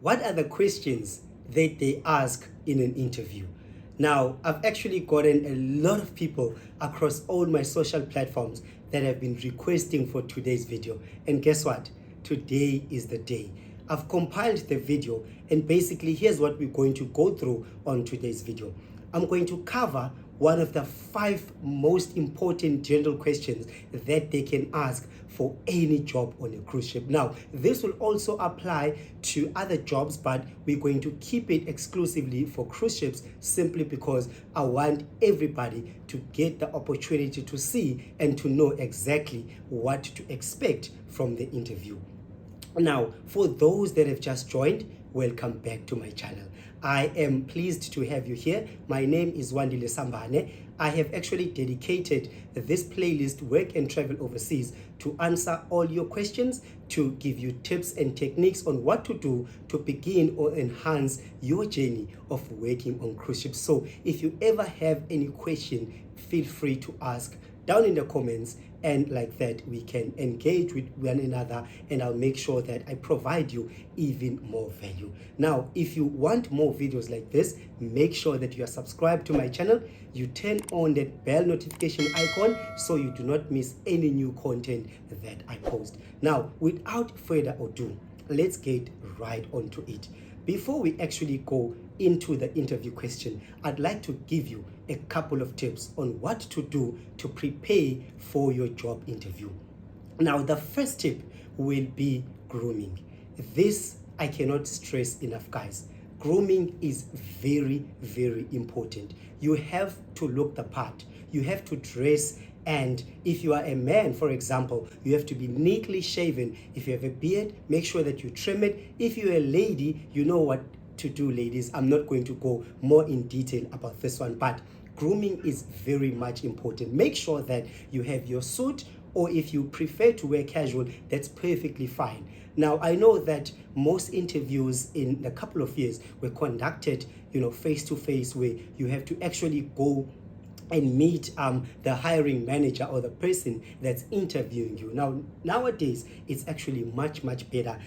What are the questions that they ask in an interview? Now, I've actually gotten a lot of people across all my social platforms that have been requesting for today's video. And guess what? Today is the day. I've compiled the video, and basically here's what we're going to go through on today's video. I'm going to cover one of the 5 most important general questions that they can ask for any job on a cruise ship. Now, this will also apply to other jobs, but we're going to keep it exclusively for cruise ships simply because I want everybody to get the opportunity to see and to know exactly what to expect from the interview. Now, for those that have just joined, welcome back to my channel. I am pleased to have you here. My name is 𝐌𝐍𝐓𝐄𝐑𝐄𝐒. I have actually dedicated this playlist, Work and Travel Overseas, to answer all your questions, to give you tips and techniques on what to do to begin or enhance your journey of working on cruise ships. So if you ever have any question, feel free to ask down in the comments, and like that we can engage with one another, and I'll make sure that I provide you even more value. Now, if you want more videos like this, make sure that you are subscribed to my channel. You turn on that bell notification icon so you do not miss any new content that I post. Now, without further ado, let's get right onto it. Before we actually go into the interview question, I'd like to give you a couple of tips on what to do to prepare for your job interview. Now, the first tip will be grooming. This I cannot stress enough, guys. Grooming is very, very important. You have to look the part. You have to dress, and if you are a man, for example, you have to be neatly shaven. If you have a beard, make sure that you trim it. If you're a lady, you know what to do, ladies. I'm not going to go more in detail about this one, but grooming is very much important. Make sure that you have your suit, or if you prefer to wear casual, that's perfectly fine. Now, I know that most interviews in a couple of years were conducted, face to face, where you have to actually go and meet the hiring manager or the person that's interviewing you. Now, nowadays, it's actually much, much better.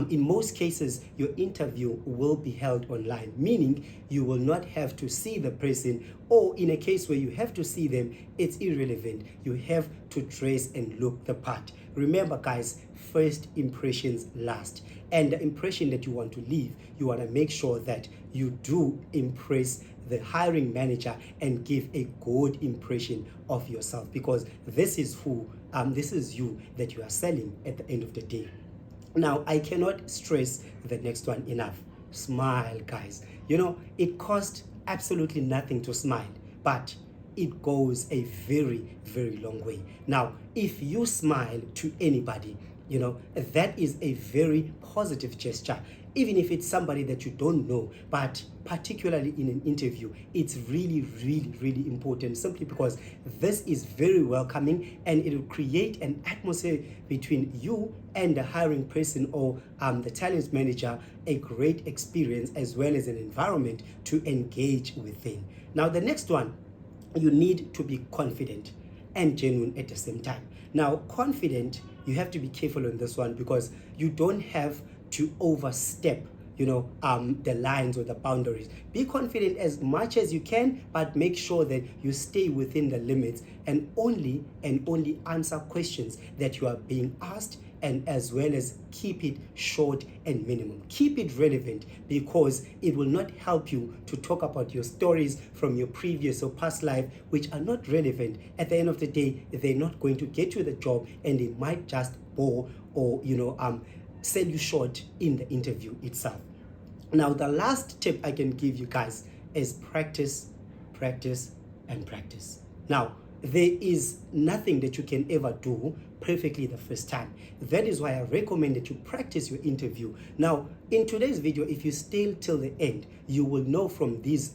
In most cases, your interview will be held online, meaning you will not have to see the person, or in a case where you have to see them, it's irrelevant. You have to dress and look the part. Remember, guys, first impressions last. And the impression that you want to leave, you want to make sure that you do impress the hiring manager and give a good impression of yourself, because this is you that you are selling at the end of the day. Now, I cannot stress the next one enough. Smile, guys. It costs absolutely nothing to smile, but it goes a very, very long way. Now, if you smile to anybody, that is a very positive gesture. Even if it's somebody that you don't know, but particularly in an interview, it's really, really, really important, simply because this is very welcoming, and it will create an atmosphere between you and the hiring person or the talent manager, a great experience as well as an environment to engage within. Now, the next one, you need to be confident and genuine at the same time. Now, confident, you have to be careful on this one, because you don't have to overstep the lines or the boundaries. Be confident as much as you can, but make sure that you stay within the limits, and only answer questions that you are being asked, and as well as keep it short and minimum. Keep it relevant, because it will not help you to talk about your stories from your previous or past life, which are not relevant. At the end of the day, they're not going to get you the job, and they might just bore or sell you short in the interview itself. Now, the last tip I can give you guys is practice, practice, and practice. Now, there is nothing that you can ever do perfectly the first time. That is why I recommend that you practice your interview. Now, in today's video, if you stay till the end, you will know from these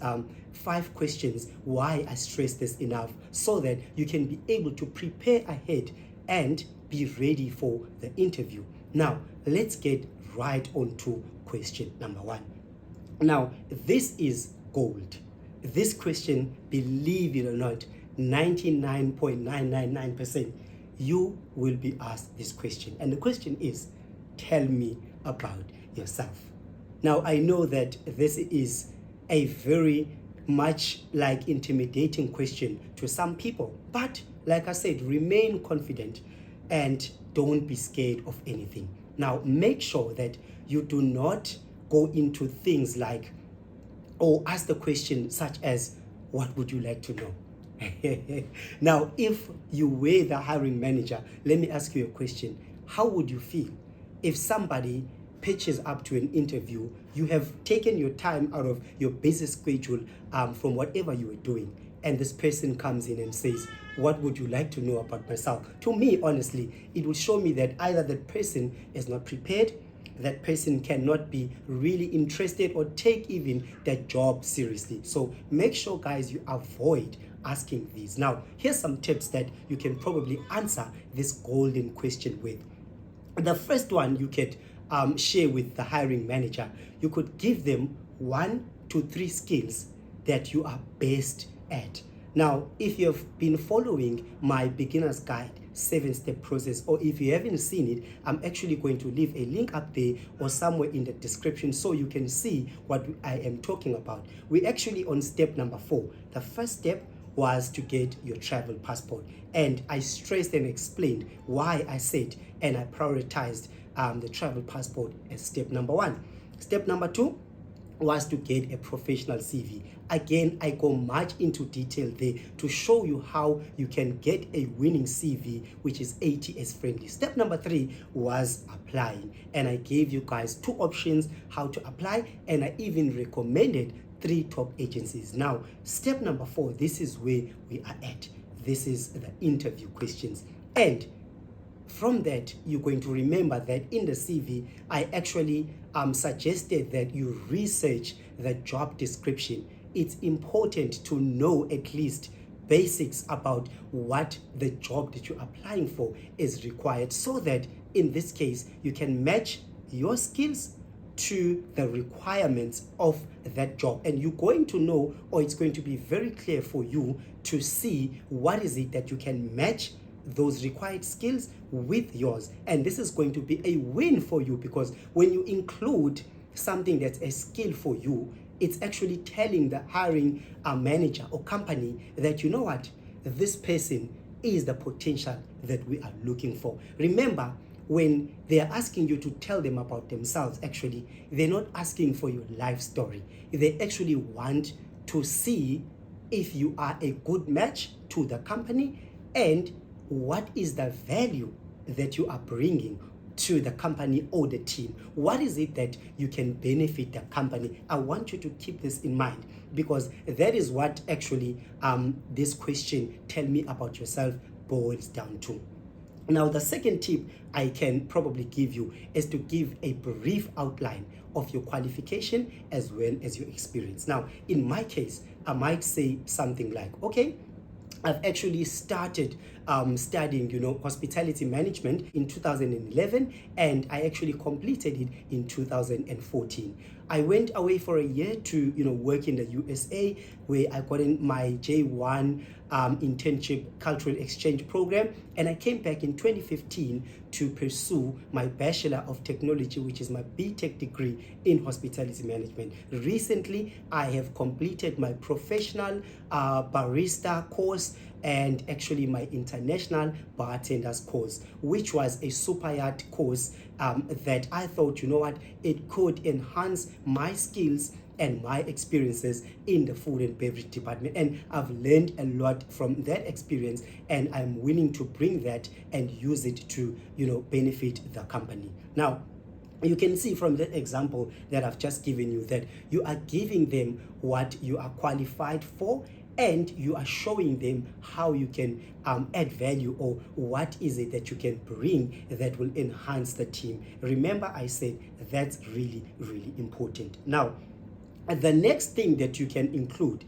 5 questions why I stress this enough, so that you can be able to prepare ahead and be ready for the interview. Now, let's get right on to question number 1. Now, this is gold. This question, believe it or not, 99.999%, you will be asked this question. And the question is, tell me about yourself. Now, I know that this is a very much like intimidating question to some people, but like I said, remain confident and don't be scared of anything. Now, make sure that you do not go into things like, or ask the question such as, what would you like to know? Now, if you were the hiring manager, let me ask you a question. How would you feel if somebody pitches up to an interview, you have taken your time out of your busy schedule from whatever you were doing, and this person comes in and says, what would you like to know about myself? To me, honestly, it will show me that either that person is not prepared, that person cannot be really interested or take even that job seriously. So make sure, guys, you avoid asking these. Now, here's some tips that you can probably answer this golden question with. The first one you could share with the hiring manager, you could give them 1 to 3 skills that you are best at. Now, if you've been following my beginner's guide 7-step process, or if you haven't seen it, I'm actually going to leave a link up there or somewhere in the description so you can see what I am talking about. We're actually on step number 4. The first step was to get your travel passport, and I stressed and explained why I said and I prioritized the travel passport as step number 1. Step number 2 was to get a professional CV. Again, I go much into detail there to show you how you can get a winning CV which is ATS friendly. Step number 3 was applying, and I gave you guys 2 options how to apply, and I even recommended 3 top agencies. Now, step number 4, this is where we are at. This is the interview questions, and from that, you're going to remember that in the CV, I actually suggested that you research the job description. It's important to know at least basics about what the job that you're applying for is required, so that in this case, you can match your skills to the requirements of that job, and you're going to know, or it's going to be very clear for you to see what is it that you can match those required skills with yours. And this is going to be a win for you, because when you include something that's a skill for you, it's actually telling the hiring manager or company that, you know what, this person is the potential that we are looking for. Remember, when they are asking you to tell them about themselves, actually, they're not asking for your life story. They actually want to see if you are a good match to the company, and what is the value that you are bringing to the company or the team. What is it that you can benefit the company? I want you to keep this in mind, because that is what actually this question, tell me about yourself, boils down to. Now, the second tip I can probably give you is to give a brief outline of your qualification as well as your experience. Now, in my case, I might say something like, okay, I've actually started studying, hospitality management in 2011, and I actually completed it in 2014. I went away for a year to, work in the USA, where I got in my J1 internship cultural exchange program, and I came back in 2015 to pursue my Bachelor of Technology, which is my BTech degree in hospitality management. Recently, I have completed my professional barista course and actually my international bartenders course, which was a super yacht course that I thought, it could enhance my skills and my experiences in the food and beverage department. And I've learned a lot from that experience, and I'm willing to bring that and use it to, benefit the company. Now, you can see from that example that I've just given you that you are giving them what you are qualified for, and you are showing them how you can add value, or what is it that you can bring that will enhance the team. Remember, I said that's really, really important. Now, the next thing that you can include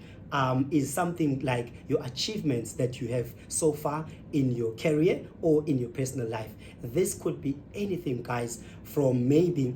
is something like your achievements that you have so far in your career or in your personal life. This could be anything, guys, from maybe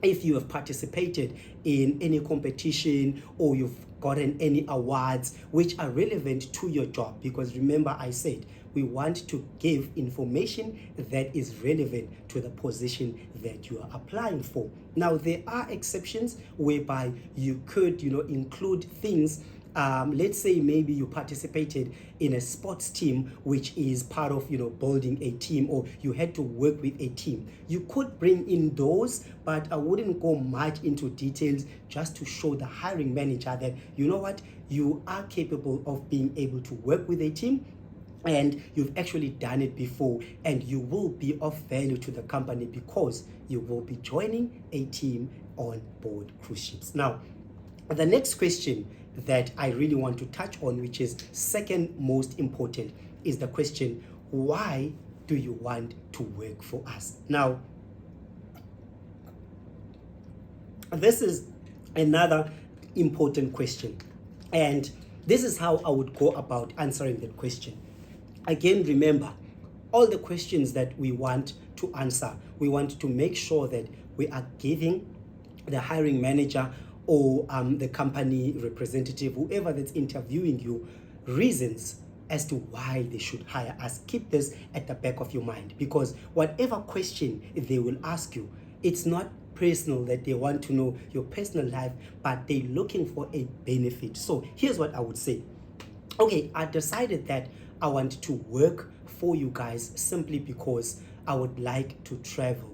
if you have participated in any competition or you've gotten any awards which are relevant to your job. Because remember, I said we want to give information that is relevant to the position that you are applying for. Now, there are exceptions whereby you could, include things. Let's say maybe you participated in a sports team, which is part of, building a team, or you had to work with a team. You could bring in those, but I wouldn't go much into details, just to show the hiring manager that, you know what, you are capable of being able to work with a team, and you've actually done it before, and you will be of value to the company because you will be joining a team on board cruise ships. Now, the next question that I really want to touch on, which is second most important, is the question, why do you want to work for us? Now, this is another important question, and this is how I would go about answering that question. Again, remember, all the questions that we want to answer, we want to make sure that we are giving the hiring manager or the company representative, whoever that's interviewing you, reasons as to why they should hire us. Keep this at the back of your mind, because whatever question they will ask you, it's not personal, that they want to know your personal life, but they're looking for a benefit. So here's what I would say. Okay, I decided that I want to work for you guys simply because I would like to travel,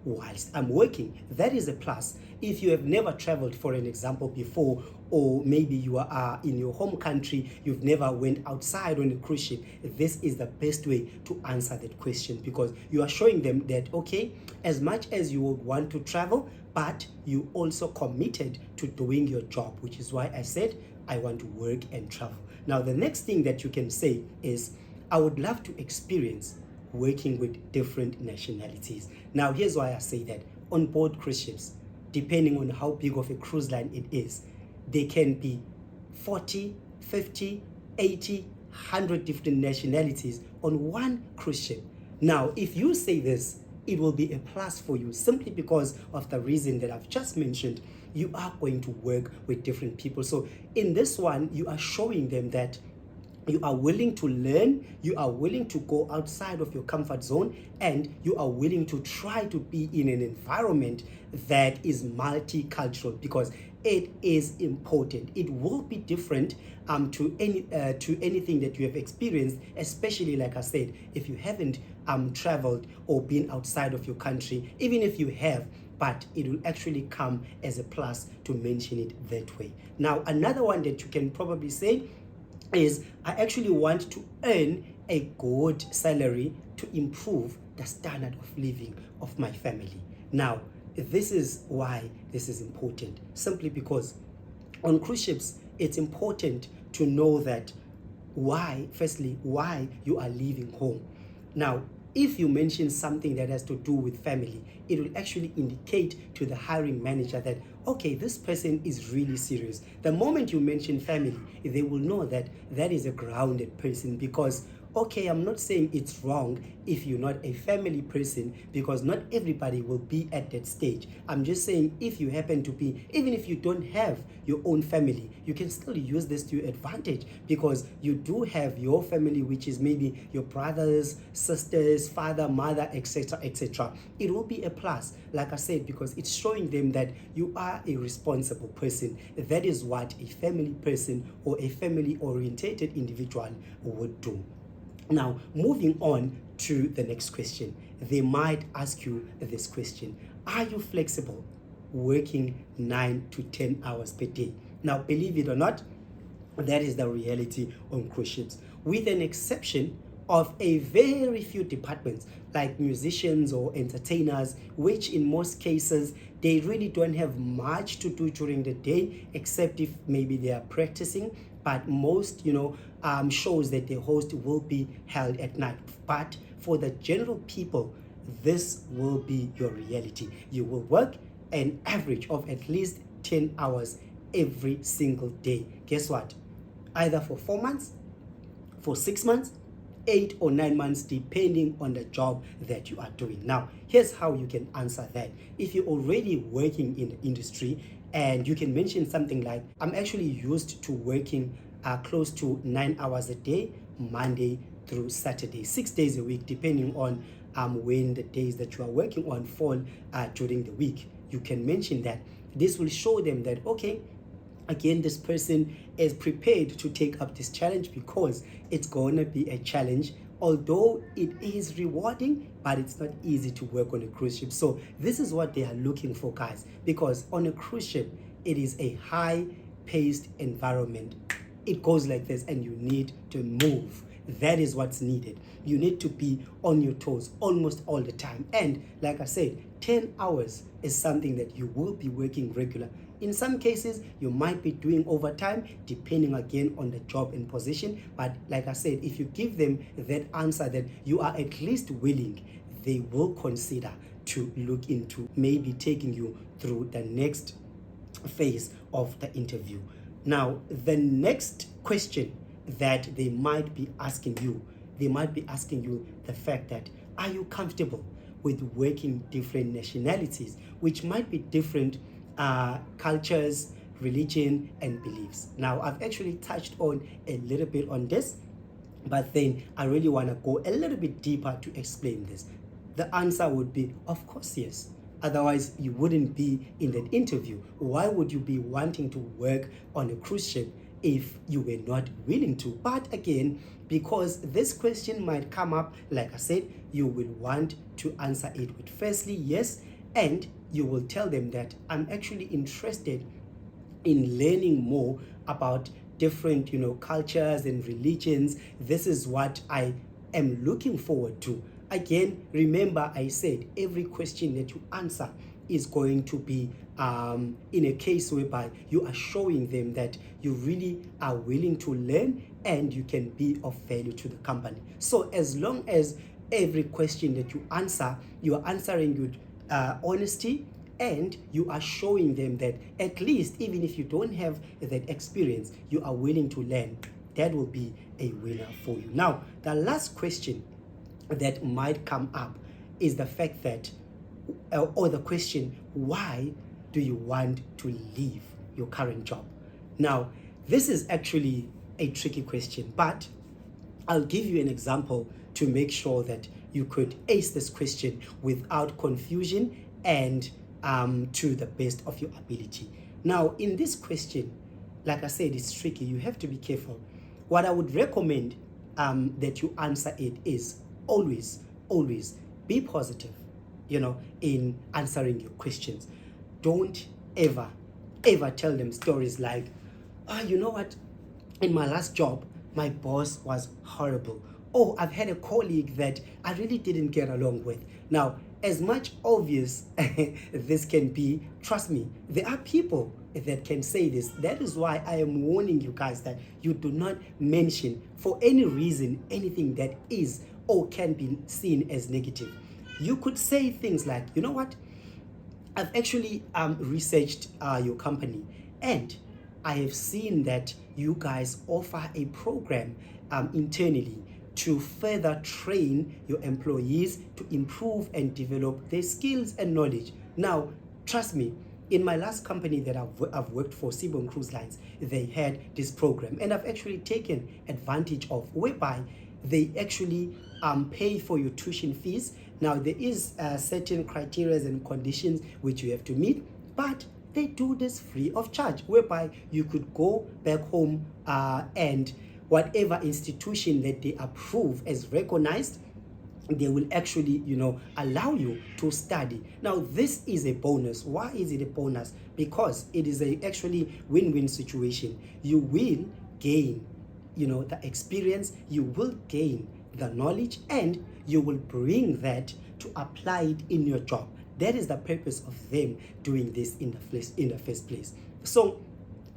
whilst I'm working. That is a plus. If you have never traveled, for an example, before, or maybe you are in your home country, you've never went outside on a cruise ship, this is the best way to answer that question, because you are showing them that, okay, as much as you would want to travel, but you also committed to doing your job, which is why I said I want to work and travel. Now, the next thing that you can say is, I would love to experience working with different nationalities. Now, here's why I say that. On board cruise ships, depending on how big of a cruise line it is, there can be 40, 50, 80, 100 different nationalities on one cruise ship. Now, if you say this, it will be a plus for you, simply because of the reason that I've just mentioned. You are going to work with different people. So in this one, you are showing them that you are willing to learn, you are willing to go outside of your comfort zone, and you are willing to try to be in an environment that is multicultural, because it is important. It will be different to anything that you have experienced, especially, like I said, if you haven't traveled or been outside of your country. Even if you have, but it will actually come as a plus to mention it that way. Now, another one that you can probably say is, I actually want to earn a good salary to improve the standard of living of my family. Now, this is why this is important, simply because on cruise ships, it's important to know that firstly, why you are leaving home. Now, if you mention something that has to do with family, it will actually indicate to the hiring manager that, okay, this person is really serious. The moment you mention family, they will know that that is a grounded person, because, okay, I'm not saying it's wrong if you're not a family person, because not everybody will be at that stage. I'm just saying, if you happen to be, even if you don't have your own family, you can still use this to your advantage, because you do have your family, which is maybe your brothers, sisters, father, mother, etc., etc. It will be a plus, like I said, because it's showing them that you are a responsible person. That is what a family person or a family-orientated individual would do. Now, moving on to the next question. They might ask you this question: are you flexible working 9 to 10 hours per day? Now, believe it or not, that is the reality on cruise ships, with an exception of a very few departments like musicians or entertainers, which in most cases they really don't have much to do during the day, except if maybe they are practicing. But most shows that they host will be held at night. But for the general people, this will be your reality. You will work an average of at least 10 hours every single day. Guess what? Either for 4 months, for 6 months, 8 or 9 months, depending on the job that you are doing. Now, here's how you can answer that. If you're already working in the industry, and you can mention something like, I'm actually used to working close to 9 hours a day, Monday through Saturday, 6 days a week, depending on when the days that you are working on fall during the week. You can mention that. This will show them that, okay, again, this person is prepared to take up this challenge because it's going to be a challenge, although it is rewarding, but it's not easy to work on a cruise ship. So this is what they are looking for, guys, because on a cruise ship, it is a high-paced environment. It goes like this, and you need to move. That is what's needed. You need to be on your toes almost all the time. And like I said, 10 hours is something that you will be working regular. In some cases, you might be doing overtime, depending again on the job and position. But like I said, if you give them that answer that you are at least willing, they will consider to look into maybe taking you through the next phase of the interview. Now, the next question that they might be asking you, the fact that, are you comfortable with working different nationalities, which might be different cultures, religion, and beliefs. Now, I've actually touched on a little bit on this, but then I really want to go a little bit deeper to explain this. The answer would be, of course, yes. Otherwise, you wouldn't be in that interview. Why would you be wanting to work on a cruise ship if you were not willing to? But again, because this question might come up, like I said, you will want to answer it with firstly, yes, and you will tell them that I'm actually interested in learning more about different, cultures and religions. This is what I am looking forward to. Again, remember I said every question that you answer is going to be in a case whereby you are showing them that you really are willing to learn and you can be of value to the company. So as long as every question that you answer, you are answering with honesty, and you are showing them that at least even if you don't have that experience, you are willing to learn, that will be a winner for you. Now, the last question that might come up is the fact that, or the question, why do you want to leave your current job? Now, this is actually a tricky question, but I'll give you an example to make sure that you could ace this question without confusion and to the best of your ability. Now, in this question, like I said, it's tricky. You have to be careful. What I would recommend that you answer it is always be positive, in answering your questions. Don't ever tell them stories like, you know what, in my last job, my boss was horrible. Oh, I've had a colleague that I really didn't get along with. Now, as much obvious this can be, trust me, there are people that can say this. That is why I am warning you guys that you do not mention for any reason anything that is or can be seen as negative. You could say things like, you know what, I've actually researched your company, and I have seen that you guys offer a program internally to further train your employees to improve and develop their skills and knowledge. Now, trust me, in my last company that I've worked for, Seaborne Cruise Lines, they had this program, and I've actually taken advantage of, whereby they actually pay for your tuition fees. Now, there is certain criteria and conditions which you have to meet, but they do this free of charge, whereby you could go back home and whatever institution that they approve as recognized, they will actually, allow you to study. Now, this is a bonus. Why is it a bonus? Because it is a actually win-win situation. You will gain, the experience, you will gain the knowledge, and you will bring that to apply it in your job. That is the purpose of them doing this in the first place. So,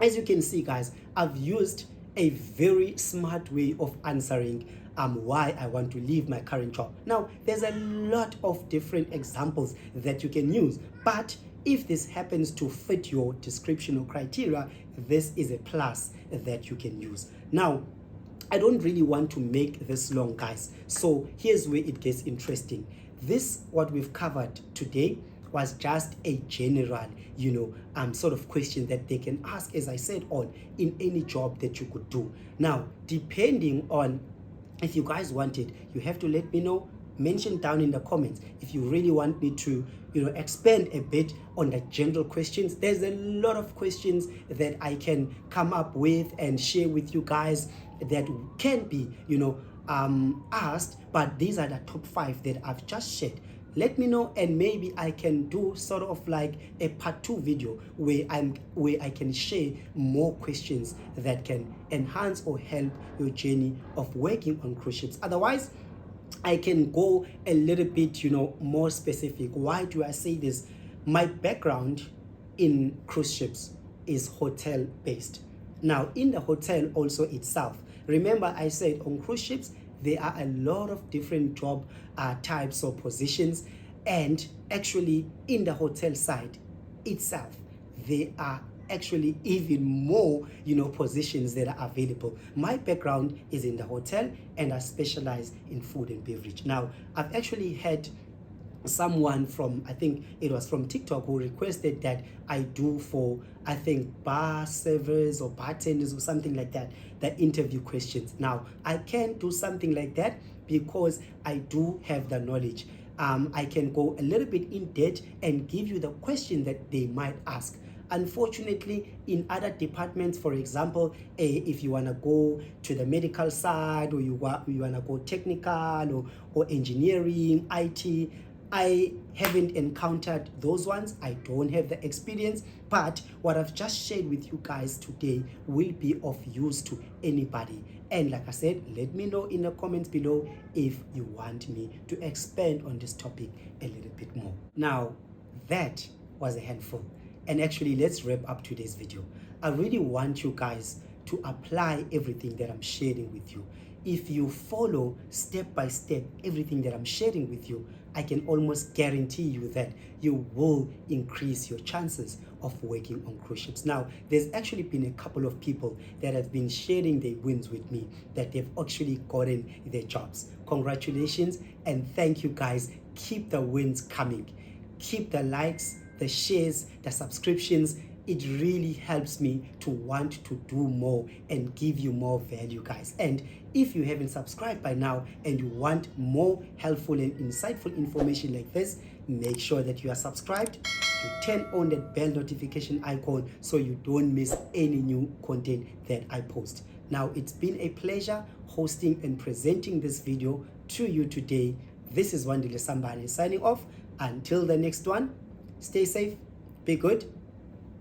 as you can see, guys, I've used a very smart way of answering why I want to leave my current job. Now, there's a lot of different examples that you can use, but if this happens to fit your description or criteria, this is a plus that you can use. Now, I don't really want to make this long, guys, so here's where it gets interesting. This, what we've covered today, was just a general, sort of question that they can ask, as I said, on in any job that you could do. Now, depending on If you guys want it, you have to let me know. Mention down in the comments if you really want me to, expand a bit on the general questions. There's a lot of questions that I can come up with and share with you guys that can be, asked, but these are the top 5 that I've just shared. Let me know, and maybe I can do sort of like a part 2 video where I can share more questions that can enhance or help your journey of working on cruise ships. Otherwise, I can go a little bit, more specific. Why do I say this? My background in cruise ships is hotel based. Now, in the hotel also itself, remember I said on cruise ships, there are a lot of different job types or positions, and actually in the hotel side itself, there are actually even more, positions that are available. My background is in the hotel, and I specialize in food and beverage. Now, I've actually had someone from, I think it was from TikTok, who requested that I do for, I think, bar servers or bartenders or something like that, the interview questions. Now, I can do something like that because I do have the knowledge. I can go a little bit in depth and give you the question that they might ask. Unfortunately, in other departments, for example, if you want to go to the medical side, or you want to go technical or engineering, IT, I haven't encountered those ones. I don't have the experience, but what I've just shared with you guys today will be of use to anybody. And like I said, let me know in the comments below if you want me to expand on this topic a little bit more. Now, that was a handful. And actually, let's wrap up today's video. I really want you guys to apply everything that I'm sharing with you. If you follow step by step everything that I'm sharing with you, I can almost guarantee you that you will increase your chances of working on cruise ships. Now, there's actually been a couple of people that have been sharing their wins with me, that they've actually gotten their jobs. Congratulations, and thank you guys. Keep the wins coming. Keep the likes, the shares, the subscriptions. It really helps me to want to do more and give you more value, guys. And if you haven't subscribed by now and you want more helpful and insightful information like this, make sure that you are subscribed. You turn on that bell notification icon so you don't miss any new content that I post. Now, it's been a pleasure hosting and presenting this video to you today. This is 𝐌𝐍𝐓𝐄𝐒𝐓 signing off. Until the next one, stay safe, be good.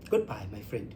Goodbye, my friend.